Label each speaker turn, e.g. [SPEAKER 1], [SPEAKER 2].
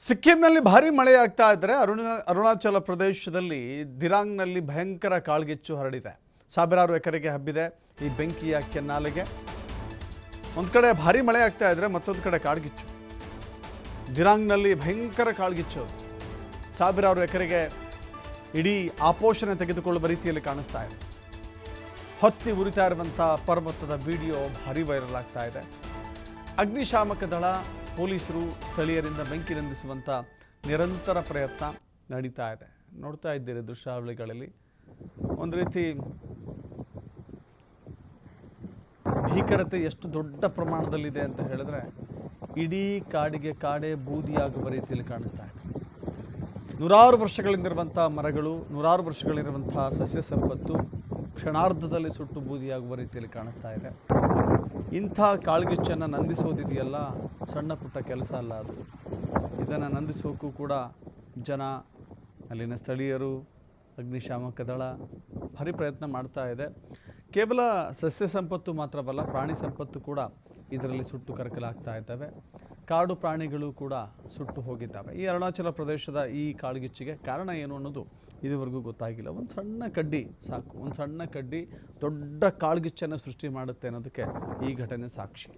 [SPEAKER 1] ಸಿಕ್ಕಿಂನಲ್ಲಿ ಭಾರಿ ಮಳೆಯಾಗ್ತಾ ಇದ್ದರೆ ಅರುಣಾಚಲ ಪ್ರದೇಶದಲ್ಲಿ ದಿರಾಂಗ್ನಲ್ಲಿ ಭಯಂಕರ ಕಾಳ್ಗಿಚ್ಚು ಹರಡಿದೆ. ಸಾವಿರಾರು ಎಕರೆಗೆ ಹಬ್ಬಿದೆ ಈ ಬೆಂಕಿಯ ಕೆನ್ನಾಲಿಗೆ. ಒಂದು ಕಡೆ ಭಾರಿ ಮಳೆ ಆಗ್ತಾ ಇದ್ದರೆ ಮತ್ತೊಂದು ಕಡೆ ಕಾಡ್ಗಿಚ್ಚು. ದಿರಾಂಗ್ನಲ್ಲಿ ಭಯಂಕರ ಕಾಳ್ಗಿಚ್ಚು, ಸಾವಿರಾರು ಎಕರೆಗೆ ಇಡೀ ಆಪೋಷಣೆ ತೆಗೆದುಕೊಳ್ಳುವ ರೀತಿಯಲ್ಲಿ ಕಾಣಿಸ್ತಾ ಇದೆ. ಹೊತ್ತಿ ಉರಿತಾ ಇರುವಂಥ ಪರ್ವತದ ವಿಡಿಯೋ ಭಾರಿ ವೈರಲ್ ಆಗ್ತಾ ಇದೆ. ಅಗ್ನಿಶಾಮಕ ದಳ, ಪೊಲೀಸರು, ಸ್ಥಳೀಯರಿಂದ ಬೆಂಕಿ ನಂದಿಸುವಂಥ ನಿರಂತರ ಪ್ರಯತ್ನ ನಡೀತಾ ಇದೆ. ನೋಡ್ತಾ ಇದ್ದೀರಿ ದೃಶ್ಯಾವಳಿಗಳಲ್ಲಿ. ಒಂದು ರೀತಿ ಭೀಕರತೆ ಎಷ್ಟು ದೊಡ್ಡ ಪ್ರಮಾಣದಲ್ಲಿದೆ ಅಂತ ಹೇಳಿದ್ರೆ, ಇಡೀ ಕಾಡೇ ಬೂದಿಯಾಗುವ ರೀತಿಯಲ್ಲಿ ಕಾಣಿಸ್ತಾ ಇದೆ. ನೂರಾರು ವರ್ಷಗಳಿಂದಿರುವಂಥ ಮರಗಳು, ನೂರಾರು ವರ್ಷಗಳಿರುವಂಥ ಸಸ್ಯ ಸಂಪತ್ತು ಕ್ಷಣಾರ್ಧದಲ್ಲಿ ಸುಟ್ಟು ಬೂದಿಯಾಗುವ ರೀತಿಯಲ್ಲಿ ಕಾಣಿಸ್ತಾ ಇದೆ. ಇಂಥ ಕಾಳ್ಗಿಚ್ಚನ್ನು ನಂದಿಸೋದಿದೆಯಲ್ಲ, ಸಣ್ಣ ಪುಟ್ಟ ಕೆಲಸ ಅಲ್ಲ ಅದು. ಇದನ್ನು ನಂದಿಸೋಕ್ಕೂ ಕೂಡ ಜನ, ಅಲ್ಲಿನ ಸ್ಥಳೀಯರು, ಅಗ್ನಿಶಾಮಕ ದಳ ಭಾರಿ ಪ್ರಯತ್ನ ಮಾಡ್ತಾ ಇದೆ. ಕೇವಲ ಸಸ್ಯ ಸಂಪತ್ತು ಮಾತ್ರವಲ್ಲ, ಪ್ರಾಣಿ ಸಂಪತ್ತು ಕೂಡ ಇದರಲ್ಲಿ ಸುಟ್ಟು ಕರಕಲಾಗ್ತಾ ಇದ್ದಾವೆ. ಕಾಡು ಪ್ರಾಣಿಗಳು ಕೂಡ ಸುಟ್ಟು ಹೋಗಿದ್ದಾವೆ. ಈ ಅರುಣಾಚಲ ಪ್ರದೇಶದ ಈ ಕಾಳ್ಗಿಚ್ಚಿಗೆ ಕಾರಣ ಏನು ಅನ್ನೋದು ಇದುವರೆಗೂ ಗೊತ್ತಾಗಿಲ್ಲ. ಒಂದು ಸಣ್ಣ ಕಡ್ಡಿ ಸಾಕು, ಒಂದು ಸಣ್ಣ ಕಡ್ಡಿ ದೊಡ್ಡ ಕಾಳ್ಗಿಚ್ಚನ್ನು ಸೃಷ್ಟಿ ಮಾಡುತ್ತೆ ಅನ್ನೋದಕ್ಕೆ ಈ ಘಟನೆ ಸಾಕ್ಷಿ.